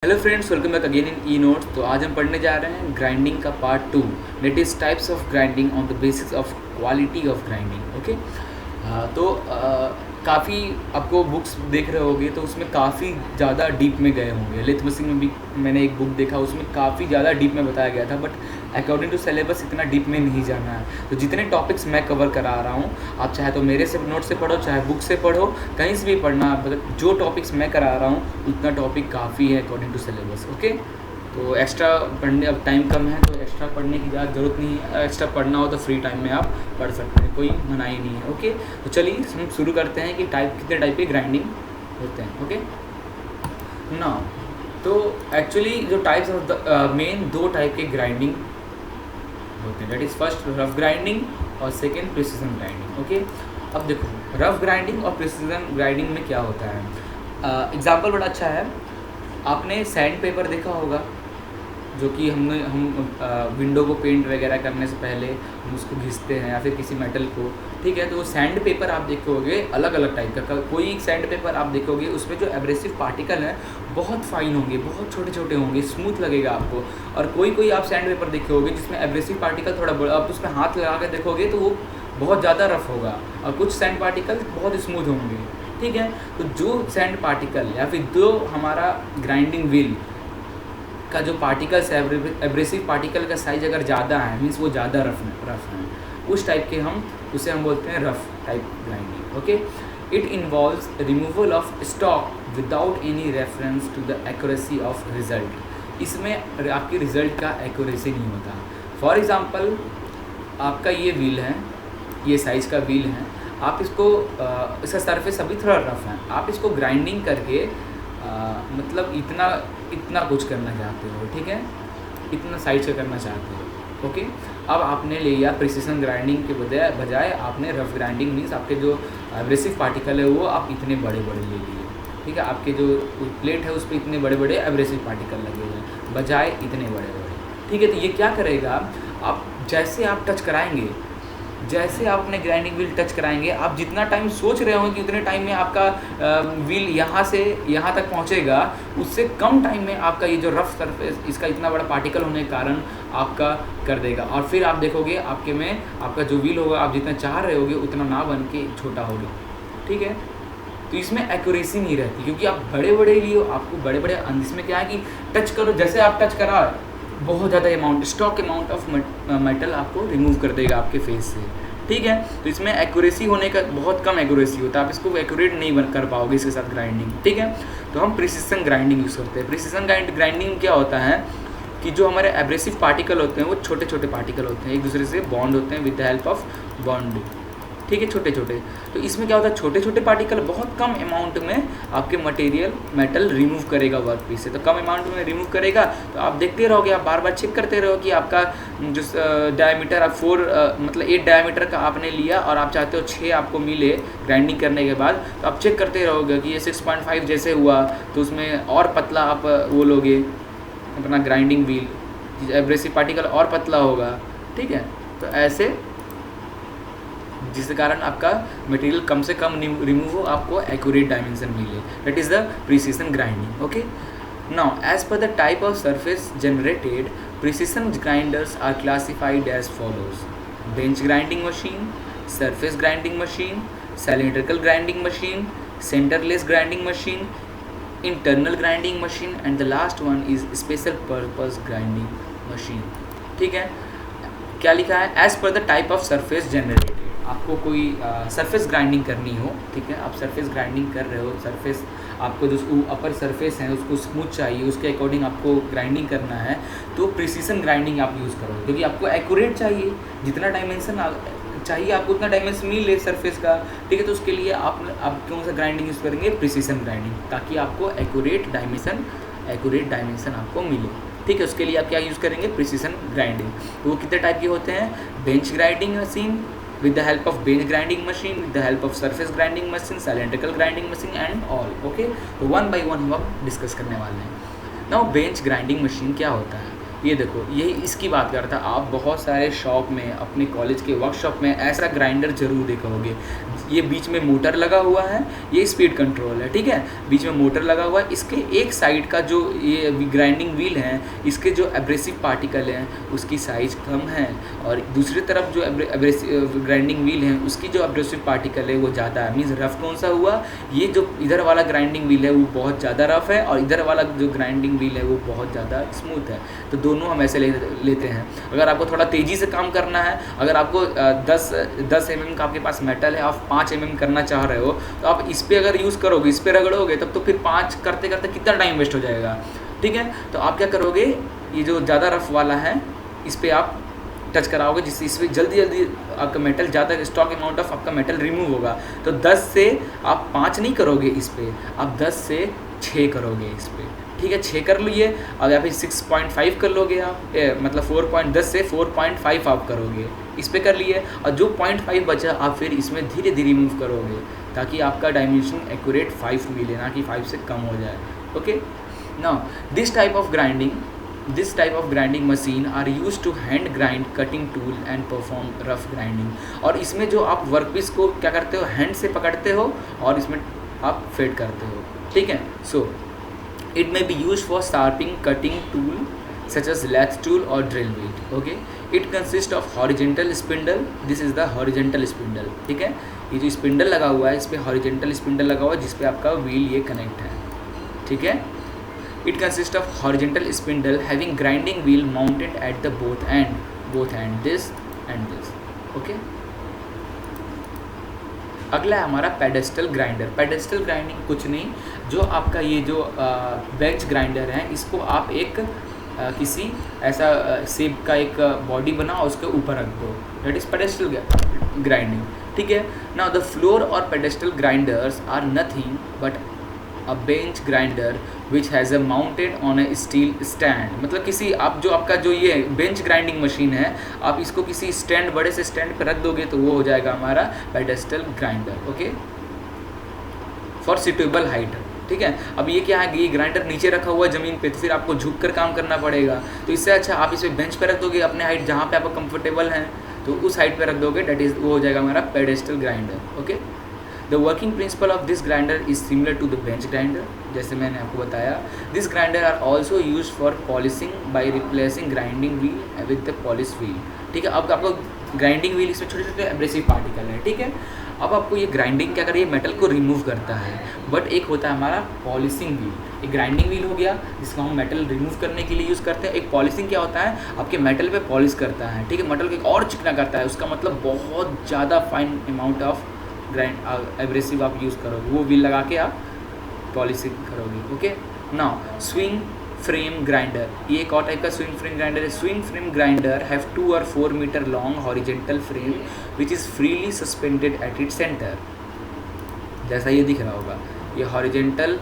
Hello friends, welcome back again in e notes. तो आज हम पढ़ने जा रहे हैं ग्राइंडिंग का part 2, that is types of grinding on the basis of quality of grinding. Okay, तो काफ़ी आपको बुक्स देख रहे होंगे तो उसमें काफ़ी ज़्यादा डीप में गए होंगे। लेथ मशीन में भी मैंने एक बुक देखा, उसमें काफ़ी ज़्यादा डीप में बताया गया था, बट अकॉर्डिंग टू सिलेबस इतना डीप में नहीं जाना है। तो जितने टॉपिक्स मैं कवर करा रहा हूँ, आप चाहे तो मेरे से नोट से पढ़ो, चाहे बुक से पढ़ो, कहीं से भी पढ़ना, मतलब जो टॉपिक्स मैं करा रहा हूँ उतना टॉपिक काफ़ी है अकॉर्डिंग टू सिलेबस। ओके, तो एक्स्ट्रा पढ़ने, अब टाइम कम है तो एक्स्ट्रा पढ़ने की ज़्यादा ज़रूरत नहीं है। एक्स्ट्रा पढ़ना हो तो फ्री टाइम में आप पढ़ सकते हैं, कोई मनाही नहीं है। ओके, तो चलिए हम शुरू करते हैं कि कितने टाइप के ग्राइंडिंग होते हैं। ओके ना, तो एक्चुअली जो टाइप्स ऑफ द मेन दो टाइप के ग्राइंडिंग होते हैं, that is first rough grinding और सेकेंड प्रिसीजन ग्राइंडिंग। ओके, अब देखो रफ ग्राइंडिंग और प्रिसीजन ग्राइंडिंग में क्या होता है। एग्जाम्पल बड़ा अच्छा है, आपने सैंड पेपर देखा होगा, जो कि हम विंडो को पेंट वगैरह करने से पहले हम उसको घिसते हैं या फिर किसी मेटल को, ठीक है। तो सैंड पेपर आप देखोगे अलग अलग टाइप का, कोई सैंड पेपर आप देखोगे उसमें जो एब्रेसिव पार्टिकल हैं बहुत फाइन होंगे, बहुत छोटे छोटे होंगे, स्मूथ लगेगा आपको। और कोई आप सैंड पेपर देखोगे जिसमें एब्रेसिव पार्टिकल थोड़ा बड़ा, आप उसमें हाथ लगा कर देखोगे तो वो बहुत ज़्यादा रफ होगा, और कुछ सैंड पार्टिकल बहुत स्मूथ होंगे, ठीक है। तो जो सैंड पार्टिकल या फिर जो हमारा ग्राइंडिंग व्हील का जो पार्टिकल्स है, एब्रेसिव पार्टिकल का साइज अगर ज़्यादा है, मीन्स वो ज़्यादा रफ है, उस टाइप के उसे हम बोलते हैं rough type grinding. Okay, it involves removal of stock without any reference to the accuracy of result. इसमें आपके रिजल्ट का एक्यूरेसी नहीं होता। फॉर एग्ज़ाम्पल, आपका ये व्हील है, ये साइज़ का व्हील है, आप इसको इसका सरफेस अभी थोड़ा रफ है, आप इसको ग्राइंडिंग करके मतलब इतना कुछ करना चाहते हो, ठीक है, इतना साइज का करना चाहते हो। ओके, अब आपने ले लिया प्रिसीजन ग्राइंडिंग के बजाय आपने रफ ग्राइंडिंग, मीन्स आपके जो एब्रेसिव पार्टिकल है वो आप इतने बड़े बड़े ले लिए, ठीक है। आपके जो प्लेट है उस पर इतने बड़े बड़े एब्रेसिव पार्टिकल लगे हुए हैं बजाय इतने बड़े बड़े, ठीक है। तो ये क्या करेगा, आप जैसे आप टच कराएंगे, जैसे आप अपने ग्राइंडिंग व्हील टच कराएंगे, आप जितना टाइम सोच रहे हो कि उतने टाइम में आपका व्हील यहाँ से यहाँ तक पहुँचेगा, उससे कम टाइम में आपका ये जो रफ सरफेस, इसका इतना बड़ा पार्टिकल होने के कारण आपका कर देगा। और फिर आप देखोगे आपका जो व्हील होगा, आप जितना चाह रहे होगे उतना ना बन के छोटा होगा, ठीक है। तो इसमें एक्यूरेसी नहीं रहती, क्योंकि आप बड़े बड़े लिए, आपको बड़े बड़े, इसमें क्या है कि टच करो, जैसे आप टच करा बहुत ज़्यादा स्टॉक अमाउंट ऑफ मेटल आपको रिमूव कर देगा आपके फेस से, ठीक है। तो इसमें एक्यूरेसी होने का बहुत कम एक्यूरेसी होता है, आप इसको एक्यूरेट नहीं कर पाओगे इसके साथ ग्राइंडिंग, ठीक है। तो हम प्रिसीजन ग्राइंडिंग यूज़ करते हैं। प्रिसीजन ग्राइंडिंग क्या होता है कि जो हमारे एब्रेसिव पार्टिकल होते हैं वो छोटे छोटे पार्टिकल होते हैं, एक दूसरे से बॉन्ड होते हैं with the help of bond, ठीक है, छोटे छोटे। तो इसमें क्या होता है, छोटे छोटे पार्टिकल बहुत कम अमाउंट में आपके मेटल रिमूव करेगा वर्क पीस से। तो कम अमाउंट में रिमूव करेगा, तो आप देखते रहोगे, आप बार बार चेक करते रहो कि आपका जो डायमीटर आप 8 डायमीटर का आपने लिया और आप चाहते हो 6 आपको मिले ग्राइंडिंग करने के बाद, तो आप चेक करते रहोगे कि ये 6.5 जैसे हुआ तो उसमें और पतला आप वो लोगे अपना ग्राइंडिंग व्हील, एब्रेसिव पार्टिकल और पतला होगा, ठीक है। तो ऐसे, जिसके कारण आपका मटेरियल कम से कम रिमूव हो, आपको एक्यूरेट डायमेंशन मिले, that is the precision grinding. Okay, now as per the type of surface generated, precision grinders are classified as follows: bench grinding machine, surface grinding machine, cylindrical grinding machine, centreless grinding machine, internal grinding machine, and the last one is special purpose grinding machine, ठीक है। क्या लिखा है, as per the type of surface generated, आपको कोई surface grinding करनी हो, ठीक है, आप सरफेस ग्राइंडिंग कर रहे हो, सरफेस आपको जो अपर सरफेस है उसको स्मूथ चाहिए, उसके अकॉर्डिंग आपको ग्राइंडिंग करना है, तो प्रिसीजन ग्राइंडिंग आप यूज़ करोगे, क्योंकि आपको एक्यूरेट चाहिए, जितना डायमेंशन चाहिए आपको उतना डायमेंशन मिले सरफेस का, ठीक है। तो उसके लिए आप कौन सा ग्राइंडिंग यूज़ करेंगे, प्रिसीजन ग्राइंडिंग, ताकि आपको एक्यूरेट डायमेंशन आपको मिले, ठीक है। उसके लिए आप क्या यूज़ करेंगे, प्रिसीजन ग्राइंडिंग। तो वो कितने टाइप के होते हैं, bench grinding machine with the help of bench grinding machine, with the help of surface grinding machine, cylindrical grinding machine and all, okay। तो वन बाई वन हम अब डिस्कस करने वाले हैं। नाउ बेंच ग्राइंडिंग मशीन क्या होता है, ये देखो, यही इसकी बात करता है। आप बहुत सारे शॉप में, अपने कॉलेज के वर्कशॉप में ऐसा ग्राइंडर जरूर देखोगे ये बीच में मोटर लगा हुआ है, ये स्पीड कंट्रोल है, ठीक है। बीच में मोटर लगा हुआ है, इसके एक साइड का जो ये ग्राइंडिंग व्हील है, इसके जो एब्रेसिव पार्टिकल हैं उसकी साइज़ कम है, और दूसरी तरफ जो एब्रेसिव ग्राइंडिंग व्हील है उसकी जो एब्रेसिव पार्टिकल है वो ज़्यादा है। मीन्स रफ़ कौन सा हुआ, ये जो इधर वाला ग्राइंडिंग व्हील है वो बहुत ज़्यादा रफ़ है, और इधर वाला जो ग्राइंडिंग व्हील है वो बहुत ज़्यादा स्मूथ है। तो दोनों हम ऐसे लेते हैं। अगर आपको थोड़ा तेज़ी से काम करना है, अगर आपको 10 mm का आपके पास मेटल है, आप 5 mm करना चाह रहे हो, तो आप इस पर अगर यूज़ करोगे, इस पर रगड़ोगे, तब तो फिर 5 करते करते कितना टाइम वेस्ट हो जाएगा, ठीक है। तो आप क्या करोगे, ये जो ज़्यादा रफ़ वाला है इस पर आप टच कराओगे, जिससे इसमें जल्दी जल्दी आपका मेटल ज़्यादा स्टॉक अमाउंट ऑफ आपका मेटल रिमूव होगा। तो 10 से आप 5 नहीं करोगे इस पर, आप 10 से 6 करोगे इस पर, ठीक है। 6 कर लिए, अब या फिर 6.5 कर लोगे आप, मतलब 4.10 से 4.5 आप करोगे, इस पर कर लिए, और जो 0.5 बचा आप फिर इसमें धीरे धीरे रिमूव करोगे, ताकि आपका डायमेंशन एक्यूरेट 5 मिले, ना कि 5 से कम हो जाए, okay. Now this type of grinding machine are use to hand grind cutting tool and perform rough grinding. और इसमें जो आप वर्कपीस को क्या करते हो, हैंड से पकड़ते हो और इसमें आप फेड करते हो, ठीक है। So it may be use for sharping cutting tool such as lathe tool or drill bit, okay. It consists of horizontal spindle, this is the horizontal spindle, ठीक है। ये जो स्पिंडल लगा हुआ है इस पर horizontal spindle लगा हुआ है, जिस पे आपका व्हील ये कनेक्ट है, ठीक है। It consists of horizontal spindle having grinding wheel mounted at the both end, this and this, okay. अगला है हमारा पेडेस्टल ग्राइंडर। पेडेस्टल ग्राइंडिंग कुछ नहीं, जो आपका ये जो बेंच ग्राइंडर है, इसको आप एक किसी ऐसा शेप का एक बॉडी बनाओ, उसके ऊपर रख दो, दैट इज़ पेडेस्टल ग्राइंडिंग, ठीक है। नाउ द फ्लोर और pedestal grinders are nothing but a bench grinder which has a mounted on a steel stand. मतलब किसी आप जो आपका जो ये बेंच ग्राइंडिंग मशीन है, आप इसको किसी स्टैंड, बड़े से स्टैंड पर रख दोगे तो वो हो जाएगा हमारा pedestal grinder, okay, for suitable height, ठीक है। अब ये क्या है, ये ग्राइंडर नीचे रखा हुआ है ज़मीन पे, तो फिर आपको झुक कर काम करना पड़ेगा। तो इससे अच्छा आप इसे बेंच पे रख दोगे, अपने हाइट जहाँ पे आपको कंफर्टेबल है तो उस हाइट पे रख दोगे, डेट इज़ वो हो जाएगा हमारा pedestal grinder, okay. The working principle of this grinder is similar to the bench grinder, जैसे मैंने आपको बताया। This grinder are also use for polishing by replacing grinding wheel with the polish wheel, ठीक है। अब आपको ग्राइंडिंग व्हील, इसमें छोटे छोटे एब्रेसिव पार्टिकल है, ठीक है। अब आपको ये ग्राइंडिंग क्या कर रही है, मेटल को रिमूव करता है। बट एक होता है हमारा पॉलिशिंग व्हील, एक ग्राइंडिंग व्हील हो गया जिसको हम मेटल रिमूव करने के लिए यूज़ करते हैं। एक पॉलिशिंग क्या होता है, आपके मेटल पे पॉलिश करता है, ठीक है, मेटल को और चिकना करता है, उसका मतलब बहुत ज़्यादा फाइन अमाउंट ऑफ एब्रेसिव आप यूज़ करोगे, वो व्हील लगा के आप पॉलिशिंग करोगे, okay. Now swing frame grinder, ये एक और टाइप का स्विंग फ्रेम ग्राइंडर है। Swing frame grinder have 2 or 4 meter long horizontal frame which is freely suspended at it centre, जैसा ये दिख रहा होगा, ये हॉरिजेंटल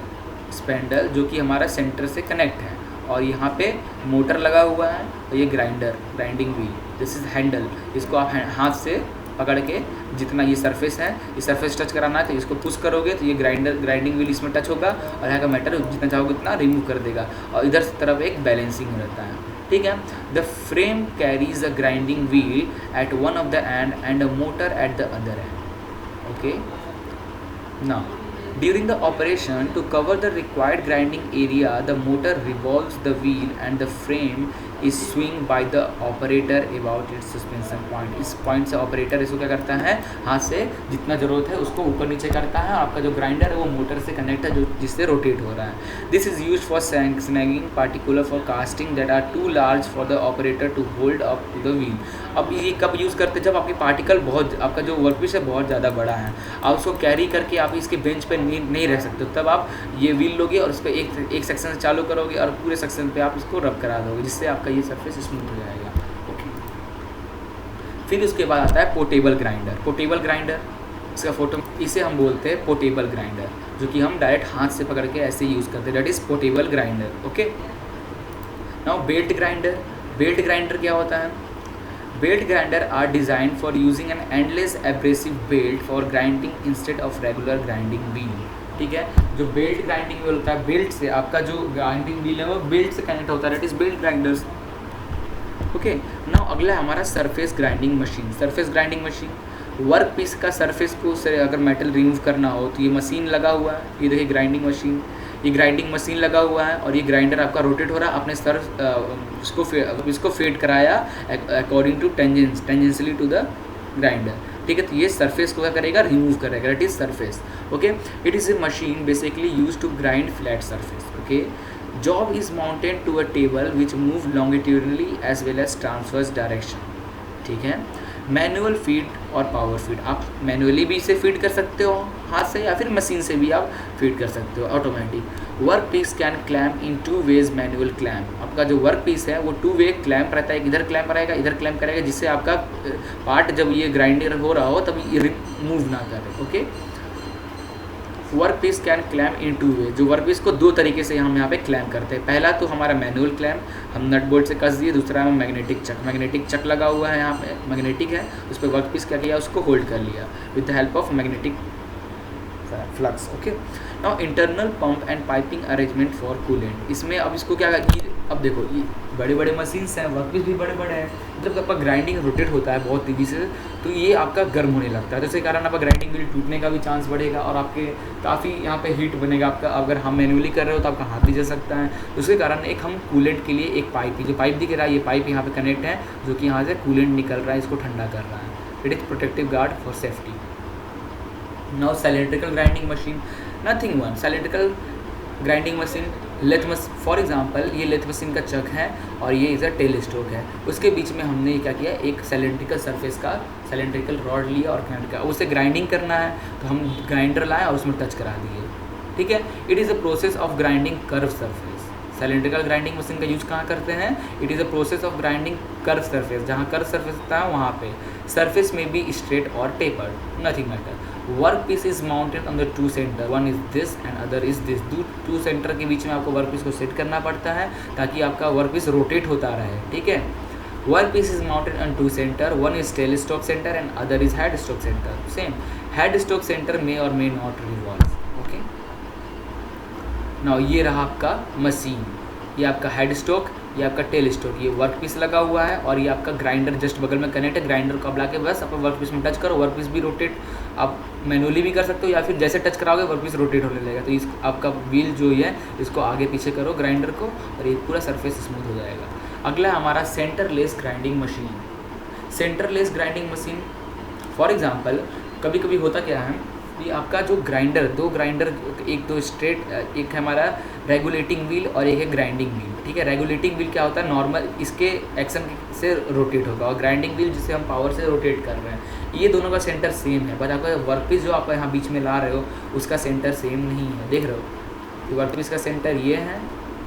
स्पेंडल जो कि हमारा सेंटर से कनेक्ट है, और यहाँ पे मोटर लगा हुआ है, और ये grinding wheel, this is handle. इसको आप हाथ से पकड़ के जितना ये सरफेस है, इस सरफेस टच कराना है तो इसको पुश करोगे तो ये ग्राइंडिंग व्हील इसमें टच होगा, और यहाँ का मेटल जितना चाहोगे उतना रिमूव कर देगा, और इधर तरफ एक बैलेंसिंग रहता है, ठीक है। The frame carries a grinding wheel at one of the end and a motor at the other end, okay. Now during the operation to cover the required grinding area, the motor revolves the wheel and the frame is swing by the operator about its suspension point। इस point से operator इसको क्या करता है, हाथ से जितना ज़रूरत है उसको ऊपर नीचे करता है, आपका जो ग्राइंडर है वो मोटर से कनेक्ट है, जो जिससे रोटेट हो रहा है। This is use for snagging particular for casting that are too large for the operator to hold up to the wheel. अब ये कब यूज़ करते हैं, जब आपके पार्टिकल बहुत, आपका जो वर्कपीस है बहुत ज़्यादा बड़ा है, आप उसको कैरी करके आप इसके बेंच पे नहीं रह सकते, तब आप ये व्हील लोगे और उस पर एक सेक्शन से चालू करोगे और पूरे सेक्शन पे आप इसको रब करा दोगे, जिससे आपका ये सरफेस स्मूथ हो जाएगा, ओके। फिर उसके बाद आता है पोर्टेबल ग्राइंडर। पोर्टेबल ग्राइंडर इसका फोटो, इसे हम बोलते हैं पोर्टेबल ग्राइंडर, जो कि हम डायरेक्ट हाथ से पकड़ के ऐसे यूज़ करते हैं, that is portable grinder, okay. Now belt grinder. Belt grinder क्या होता है, belt grinder are design for using an endless abrasive belt for grinding instead of regular grinding wheel, ठीक है। जो बेल्ट ग्राइंडिंग व्हील होता है, बेल्ट से आपका जो ग्राइंडिंग व्हील है वो बेल्ट से कनेक्ट होता है, that is belt grinders, okay. Now अगला है हमारा surface grinding machine. Surface grinding machine, work piece का सरफेस को से अगर मेटल रिमूव करना हो तो ये मशीन लगा हुआ है, ये देखिए ग्राइंडिंग मशीन, ये ग्राइंडिंग मशीन लगा हुआ है और ये ग्राइंडर आपका रोटेट हो रहा है, अपने सर इसको फेड कराया according to tangentially to the grinder, ठीक है। तो ये सरफेस को क्या करेगा, रिमूव करेगा, it is surface, okay. It is a machine basically use to grind flat surface, okay. Job is mounted to a table which move longitudinally as well as transverse direction, ठीक है। Manual feed और power feed, आप manually भी इसे feed कर सकते हो हाथ से, या फिर मशीन से भी आप फीड कर सकते हो automatic. Work piece can clamp in 2 ways manual clamp, आपका जो वर्क पीस है वो 2 वे क्लैम्प रहता है, इधर क्लैम्प रहेगा, इधर क्लैम्प करेगा, जिससे आपका पार्ट जब ये ग्राइंडर हो रहा हो तब ये मूव ना करे, okay. Work piece can clamp in 2 way, जो वर्क पीस को 2 तरीके से हम यहाँ पे क्लैम्प करते हैं। पहला तो हमारा मैनुअल क्लैम्प, हम नट बोल्ट से कस दिए, दूसरा है मैग्नेटिक चक लगा हुआ है यहाँ पे, मैग्नेटिक है, उस पर वर्क पीस क्या किया, उसको होल्ड कर लिया with the help of magnetic flux, okay. Now internal pump and piping arrangement for coolant, इसमें अब इसको क्या, अब देखो ये बड़े बड़े मशीन्स हैं, वर्क पीस भी बड़े बड़े हैं, मतलब आपका ग्राइंडिंग रोटेट होता है बहुत तेज़ी से, तो ये आपका गर्म होने लगता है, तो इसके कारण आपका ग्राइंडिंग व्हील टूटने का भी चांस बढ़ेगा और आपके काफ़ी यहाँ पे हीट बनेगा आपका। अगर हम मैनुअली कर रहे हो तो आपका हाथ भी जल सकता है, तो उसके कारण एक हम कूलेंट के लिए एक पाइप, जो पाइप दिख रहा है, ये पाइप यहाँ पे कनेक्ट है, जो कि यहाँ से कूलेंट निकल रहा है, इसको ठंडा कर रहा है। It is protective guard for safety. Now cylindrical grinding machine, nothing one, cylindrical grinding machine, lathe machine for example, ये लेथ मशीन का चक है और ये इधर टेल स्ट्रोक है, उसके बीच में हमने क्या किया, एक सिलेंड्रिकल सरफेस का सिलेंड्रिकल रॉड लिया और ग्राइंड किया, उसे ग्राइंडिंग करना है तो हम ग्राइंडर लाए और उसमें टच करा दिए, ठीक है। It is a process of grinding curve surface, cylindrical grinding machine का यूज कहाँ करते हैं, it is a process of grinding curve surface, जहाँ कर्व सरफेस होता है वहाँ पे सरफेस में बी स्ट्रेट और tapered, nothing matter. Work piece is mounted on the 2 centre, one is this and other is this, 2 centre के बीच में आपको वर्क पीस को सेट करना पड़ता है ताकि आपका वर्क पीस रोटेट होता रहे, ठीक है। Work piece is mounted on 2 centre, one is tail stock centre and other is head stock centre, same head stock centre may और may not revolve, okay. Now ये रहा आपका मशीन, ये आपका हेड स्टॉक, ये आपका टेल स्टॉक, ये work piece लगा हुआ है और ये आपका ग्राइंडर जस्ट बगल में कनेक्ट है, ग्राइंडर को आप ला के बस अपने वर्क पीस में टच करो, वर्क पीस भी रोटेट, आप मैनुअली भी कर सकते हो या फिर जैसे टच कराओगे वर्क पीस रोटेट होने लगेगा। तो इस आपका व्हील जो है इसको आगे पीछे करो ग्राइंडर को और ये पूरा सरफेस स्मूथ हो जाएगा। अगला है हमारा centreless grinding machine. Centreless grinding machine for example, कभी कभी होता क्या है कि आपका जो ग्राइंडर, 2 ग्राइंडर, एक दो स्ट्रेट, एक है हमारा रेगुलेटिंग व्हील और एक है ग्राइंडिंग व्हील, ठीक है। रेगुलेटिंग व्हील क्या होता है, नॉर्मल इसके एक्शन से रोटेट होगा, और ग्राइंडिंग व्हील जिसे हम पावर से रोटेट कर रहे हैं, ये दोनों का सेंटर सेम है, बट आपका वर्क पीस जो आप यहाँ बीच में ला रहे हो उसका सेंटर सेम नहीं है, देख रहे हो, वर्क पीस का सेंटर ये है,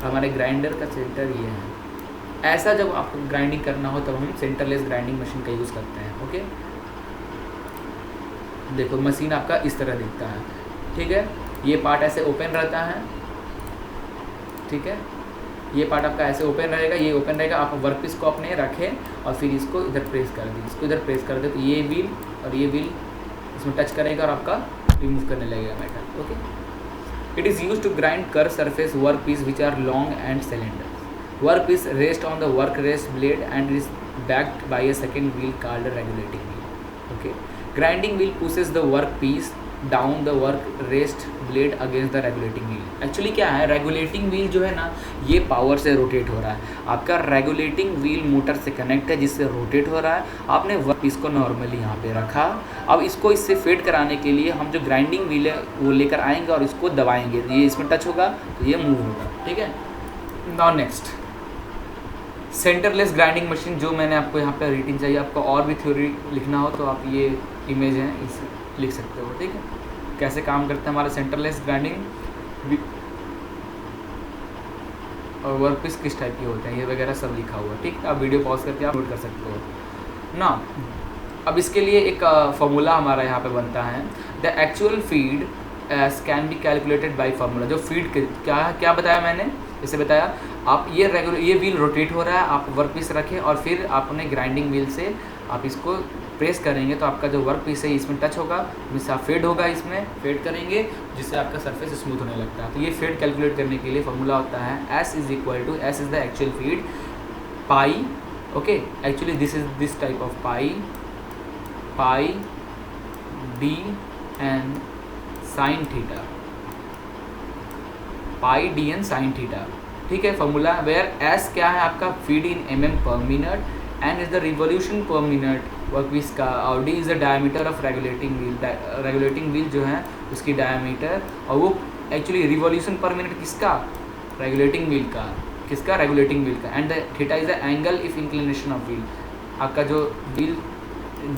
हमारे ग्राइंडर का सेंटर ये है। ऐसा जब आपको ग्राइंडिंग करना हो तब हम सेंटरलेस ग्राइंडिंग मशीन का यूज़ करते हैं, ओके। देखो मशीन आपका इस तरह दिखता है, ठीक है, ये पार्ट ऐसे ओपन रहता है, ठीक है, ये पार्ट आपका ऐसे ओपन रहेगा, ये ओपन रहेगा, आप वर्क पीस को अपने रखें और फिर इसको इधर प्रेस कर दें, इसको इधर प्रेस कर दे तो ये व्हील और ये व्हील इसमें टच करेगा और आपका रिमूव करने लगेगा metal, okay. It is use to grind curve surface work piece which are long and cylinder. Work piece rest on the work rest blade and is backed by a second wheel called regulating wheel, okay. Grinding wheel pushes the work piece down the work rest blade against the regulating wheel. Actually क्या है, regulating wheel जो है ना ये power से rotate हो रहा है, आपका रेगुलेटिंग व्हील मोटर से कनेक्ट है जिससे रोटेट हो रहा है, आपने वर्क पीस को नॉर्मली यहाँ पे रखा, अब इसको इससे फेड कराने के लिए हम जो ग्राइंडिंग व्हील है वो लेकर आएंगे और इसको दबाएंगे, ये इसमें टच होगा तो ये मूव होगा, ठीक है। Now next centreless grinding machine, जो मैंने आपको यहाँ पे रेटिंग चाहिए, आपको और भी थ्योरी लिखना हो तो आप ये इमेज है इसे लिख सकते हो, ठीक है, कैसे काम करता है हमारा सेंटरलेस ग्राइंडिंग और वर्क पीस किस टाइप के होते हैं, ये वगैरह सब लिखा हुआ है, ठीक है। आप वीडियो पॉज करके आप नोट कर सकते हो ना। अब इसके लिए एक फॉर्मूला हमारा यहाँ पे बनता है, the actual feed S can be calculated by formula. जो फीड के क्या बताया मैंने, जैसे बताया आप ये व्हील रोटेट हो रहा है, आप वर्क पीस रखें और फिर आपने ग्राइंडिंग व्हील से आप इसको प्रेस करेंगे तो आपका जो वर्क पीस है इसमें टच होगा, जिससे आप फेड होगा, इसमें फेड करेंगे जिससे आपका सरफेस स्मूथ होने लगता है। तो ये फेड कैलकुलेट करने के लिए फॉर्मूला होता है S is equal to, S is the actual feed, pi, okay, actually this is this type of pi D N sine theta, pi D N sine theta, ठीक है फॉर्मूला। वेयर एस क्या है आपका, feed in mm per minute, N is the revolution per minute workpiece का, और D is the diameter of regulating wheel. Regulating wheel जो है उसकी डायमीटर, और वो एक्चुअली रिवोल्यूशन पर मिनट किसका, रेगुलेटिंग व्हील का, किसका, रेगुलेटिंग व्हील का। And the theta is the angle if inclination of wheel, आपका जो व्हील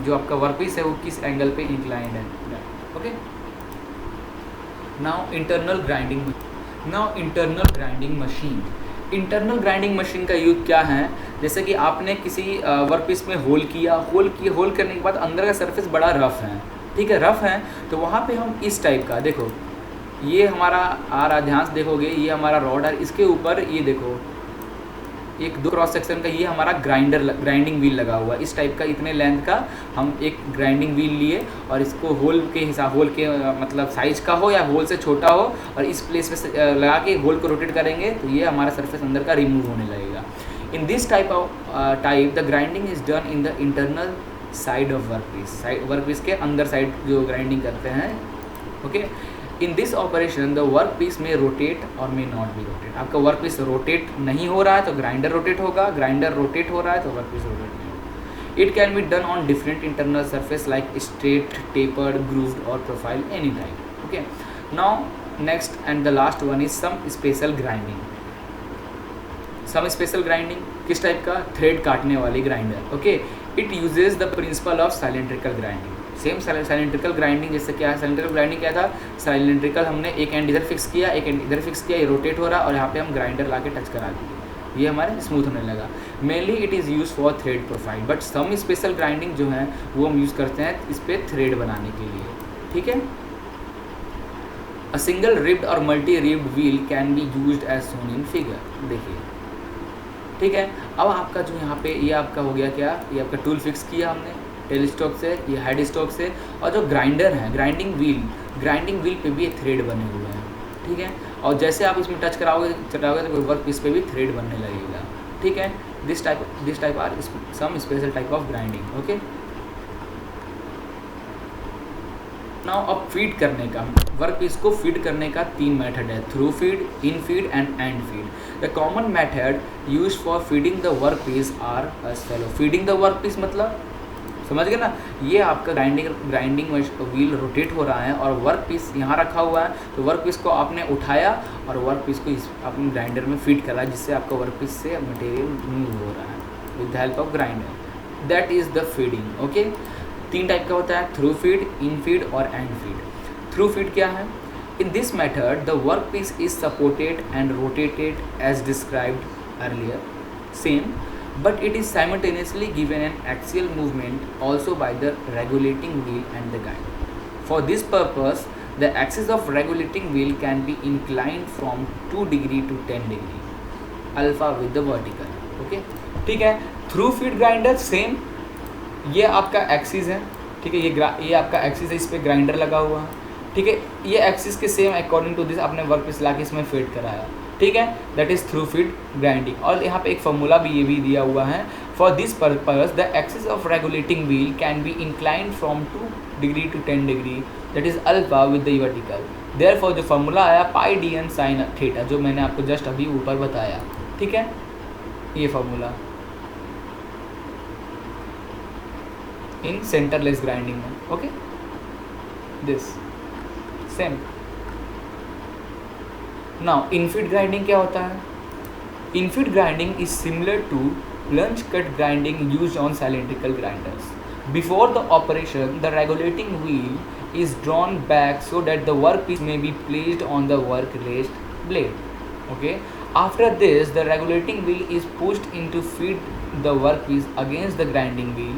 जो आपका वर्कपीस है वो किस एंगल पे इंक्लाइंड है। Okay, now internal grinding, now internal grinding machine. Internal grinding machine का यूज क्या है, जैसे कि आपने किसी वर्कपीस में होल किया, होल करने के बाद अंदर का सरफेस बड़ा रफ है, ठीक है, रफ है, तो वहाँ पे हम इस टाइप का, देखो ये हमारा आ रहा, ध्यान से देखोगे ये हमारा रॉड है, इसके ऊपर ये देखो एक दो क्रॉस सेक्शन का ये हमारा ग्राइंडिंग व्हील लगा हुआ है, इस टाइप का इतने लेंथ का हम एक ग्राइंडिंग व्हील लिए और इसको होल के हिसाब, होल के मतलब साइज का हो या होल से छोटा हो, और इस प्लेस पे लगा के होल को रोटेट करेंगे तो ये हमारा सरफेस अंदर का रिमूव होने लगेगा। In this type the grinding is done in the internal side of workpiece, workpiece के अंदर साइड जो ग्राइंडिंग करते हैं। Okay, in this operation the work piece may rotate और मे नॉट बी रोटेट। आपका वर्क पीस रोटेट नहीं हो रहा है तो ग्राइंडर रोटेट होगा, ग्राइंडर रोटेट हो रहा है तो वर्क पीस रोटेट नहीं होगा। It can be done on different internal surface like straight, tapered, grooved और profile, any type. Okay, now next and the last one is some special grinding. Some special grinding किस type का, thread काटने वाली grinder. Okay, it uses the principle of cylindrical grinding. Same cylindrical grinding जैसे क्या है, साइलेंट्रिकल grinding क्या था, साइलेंट्रिकल हमने एक एंड इधर फिक्स किया, एक एंड इधर फिक्स किया, ये रोटेट हो रहा और यहाँ पे हम ग्राइंडर ला के टच करा दिए, ये हमारे स्मूथ होने लगा। Mainly it is use for thread profile, but some special grinding जो है वो हम यूज़ करते हैं इस पर थ्रेड बनाने के लिए, ठीक है। अ सिंगल रिब्ड और multi ribbed wheel can be used as shown in figure, देखिए, ठीक है। अब आपका जो यहाँ पे ये आपका हो गया क्या, ये आपका टूल फिक्स किया हमने टेल स्टॉक से, ये हेड स्टॉक से, और जो ग्राइंडर है ग्राइंडिंग व्हील पे भी ये थ्रेड बने हुए हैं, ठीक है। और जैसे आप इसमें टच कराओगे तो वर्क पीस पे भी थ्रेड बनने लगेगा, ठीक है। This type are some special type of grinding. Okay, now अब फीड करने का, वर्क पीस को फीड करने का 3 मेथड है, through feed, in feed and end feed. The common method use for feeding the work piece are as follow. Feeding the work piece मतलब समझ गए ना, ये आपका ग्राइंडिंग व्हील रोटेट हो रहा है और वर्क पीस यहाँ रखा हुआ है, तो वर्क पीस को आपने उठाया और वर्क पीस को अपने ग्राइंडर में फीड करा, जिससे आपका वर्क पीस से मटेरियल मूव हो रहा है with the help of grinder, that is the feeding. Okay, 3 type का होता है, थ्रू फीड, इन फीड और एंड फीड। थ्रू फीड क्या है, in this method the work piece is supported and rotated as described earlier, same, but it is simultaneously given an axial movement also by the regulating wheel and the guide. For this purpose, the axis of regulating wheel can be inclined from 2 degree to 10 degree, alpha with the vertical. Okay, ठीक है। Through feed grinder same, ये आपका axis है, ठीक है, ये आपका axis है, इस पर ग्राइंडर लगा हुआ है, ठीक है। ये एक्सिस के सेम अकॉर्डिंग टू दिस आपने वर्क पीस ला के इसमें फीड कराया, ठीक है, that is through feed grinding. और यहाँ पे एक फॉर्मूला भी ये भी दिया हुआ है, for this purpose the axis of regulating wheel can be inclined from 2 degree to 10 degree, that is alpha with the vertical. Therefore जो फॉर्मूला आया pi D N sine theta, जो मैंने आपको जस्ट अभी ऊपर बताया, ठीक है, ये फॉर्मूला इन सेंटरलेस ग्राइंडिंग में। Okay, this same. Now infeed grinding क्या होता है, infeed grinding is similar to plunge cut grinding used on cylindrical grinders. Before the operation, the regulating wheel is drawn back so that the workpiece may be placed on the work rest blade. Okay. After this, the regulating wheel is pushed in to feed the workpiece against the grinding wheel.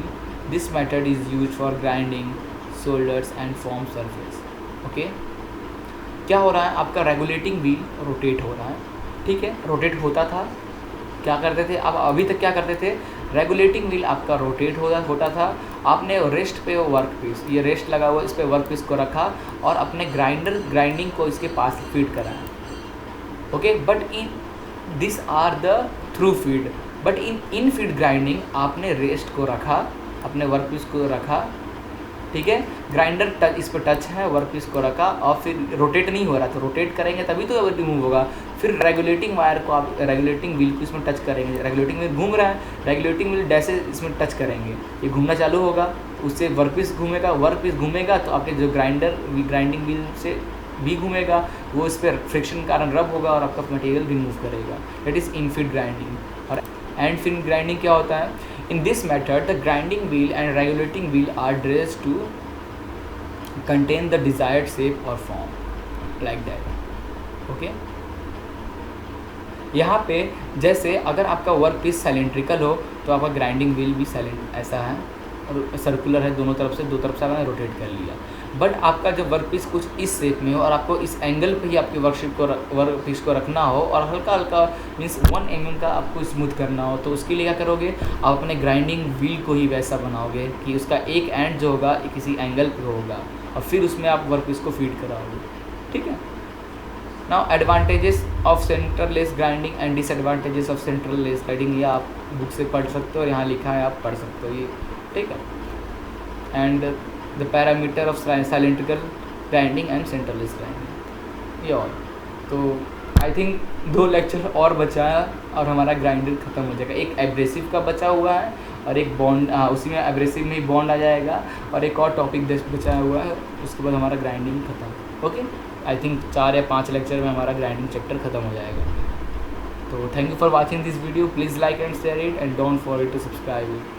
This method is used for grinding solders and form surface. Okay. क्या हो रहा है, आपका regulating wheel rotate हो रहा है, ठीक है, रोटेट होता था, क्या करते थे, अब अभी तक क्या करते थे, रेगुलेटिंग व्हील आपका रोटेट होता था, आपने रेस्ट पे वर्क पीस, ये रेस्ट लगा हुआ, इस पे वर्क पीस को रखा और अपने ग्राइंडिंग को इसके पास फीड कराया। Okay, but in this are the through feed, but in feed grinding आपने रेस्ट को रखा, अपने वर्क पीस को रखा, ठीक है। ग्राइंडर टच, इस पर टच है, वर्क पीस को रखा और फिर रोटेट नहीं हो रहा, तो रोटेट करेंगे तभी तो रिमूव होगा। फिर रेगुलेटिंग वायर को आप, रेगुलेटिंग व्हील को इसमें टच करेंगे, रेगुलेटिंग व्हील घूम रहा है, रेगुलेटिंग व्हील जैसे इसमें टच करेंगे ये घूमना चालू होगा, उससे वर्क पीस घूमेगा, वर्क पीस घूमेगा तो आपके जो ग्राइंडिंग व्हील से भी घूमेगा, वो इस पर फ्रिक्शन के कारण रब होगा और आपका मटेरियल रिमूव करेगा। That is in feed grinding. और एंड फीड ग्राइंडिंग क्या होता है? In this method the grinding wheel and regulating wheel are dressed to contain the desired shape और फॉर्म लाइक दैट। ओके, यहाँ पे जैसे अगर आपका वर्क पीस सिलेंड्रिकल हो तो आपका ग्राइंडिंग व्हील भी ऐसा है और सर्कुलर है, दोनों तरफ से, दो तरफ से आपने रोटेट कर लिया। बट आपका जब वर्क पीस कुछ इस शेप में हो और आपको इस एंगल पे ही आपके वर्क पीस को रखना हो और हल्का हल्का मीन्स 1 mm का आपको स्मूथ करना हो, तो उसके लिए क्या करोगे, आप अपने ग्राइंडिंग व्हील को ही वैसा बनाओगे कि उसका एक एंड जो होगा किसी एंगल पे होगा और फिर उसमें आप वर्क पीस को फीड कराओगे। ठीक है। Now advantages of centreless grinding and disadvantages of centreless grinding, ये आप बुक से पढ़ सकते हो और यहाँ लिखा है, आप पढ़ सकते हो ये। ठीक है। And the parameter of cylindrical grinding and centreless grinding, ये और। तो आई थिंक 2 लेक्चर और बचा है और हमारा ग्राइंडर ख़त्म हो जाएगा। एक एब्रेसिव का बचा हुआ है और एक बॉन्ड, उसी में एब्रेसिव में ही बॉन्ड आ जाएगा और एक और टॉपिक बचा हुआ है, उसके बाद हमारा ग्राइंडिंग ख़त्म। ओके, आई थिंक 4 या 5 लेक्चर में हमारा ग्राइंडिंग चैप्टर ख़त्म हो जाएगा। तो thank you for watching this video, please like and share it and don't forget to subscribe it.